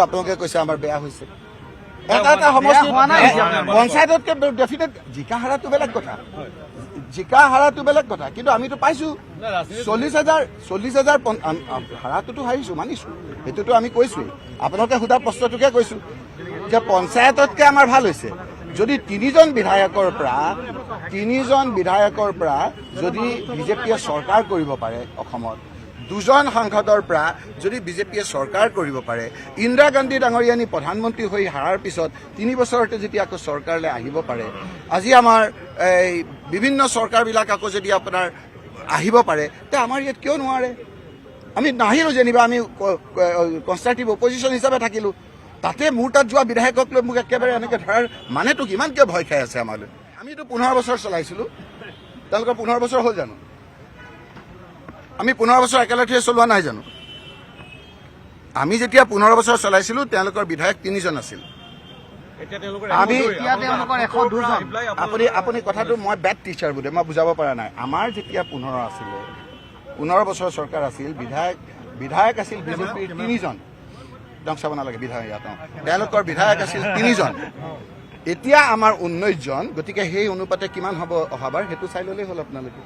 আপোনালোকে কৈছে আমাৰ বেয়া হৈছে এটা এটা সমষ্টি পঞ্চায়ততকে ডেফিনেট জিকা হাৰাটো বেলেগ কথা জিকা হাৰাটো বেলেগ কথা কিন্তু আমিতো পাইছো 40,000 হাৰাটোতো হাৰিছো মানিছো সেইটোতো আমি কৈছোৱেই আপোনালোকে সোধা প্ৰশ্নটোকে কৈছো যে পঞ্চায়ততকে আমাৰ ভাল হৈছে যদি তিনিজন বিধায়কৰ পৰা যদি বিজেপিয়ে চৰকাৰ কৰিব পাৰে অসমত দুজন সাংসদৰ পৰা যদি বিজেপিয়ে চৰকাৰ কৰিব পাৰে ইন্দিৰা গান্ধী ডাঙৰীয়ানী প্ৰধানমন্ত্ৰী হৈ হাৰাৰ পিছত 3 বছৰতে যেতিয়া আকৌ চৰকাৰলৈ আহিব পাৰে আজি আমাৰ বিভিন্ন চৰকাৰবিলাক আকৌ যদি আপোনাৰ আহিব পাৰে তে আমাৰ ইয়াত কিয় নোৱাৰে আমি নাহিলো যেনিবা আমি কনষ্ট্ৰাকটিভ অপজিশ্যন হিচাপে থাকিলো তাতে মোৰ তাত যোৱা বিধায়কক লৈ মোক একেবাৰে এনেকৈ ধৰাৰ মানেতো কিমান কিয় ভয় খাই আছে আমালৈ আমিতো 15 বছৰ চলাইছিলো তেওঁলোকৰ 15 বছৰ হ'ল জানো আমি 15 বছৰ একেলগে চলোৱা নাই জানো আমি যেতিয়া 15 বছৰ চলাইছিলো তেওঁলোকৰ বিধায়ক 3জন আছিল আপুনি কথাটো মই বেড টিচাৰ বোধে মই বুজাব পৰা নাই আমাৰ যেতিয়া 15 আছিলে 15 বছৰ চৰকাৰ আছিল বিধায়ক আছিল বিজেপিৰ 3জন একদম চাব নালাগে বিধায়ক ইয়াত তেওঁলোকৰ বিধায়ক আছিল 3জন এতিয়া আমাৰ 19জন গতিকে সেই অনুপাতে কিমান হ'ব অহাবাৰ সেইটো চাই ল'লেই হ'ল আপোনালোকে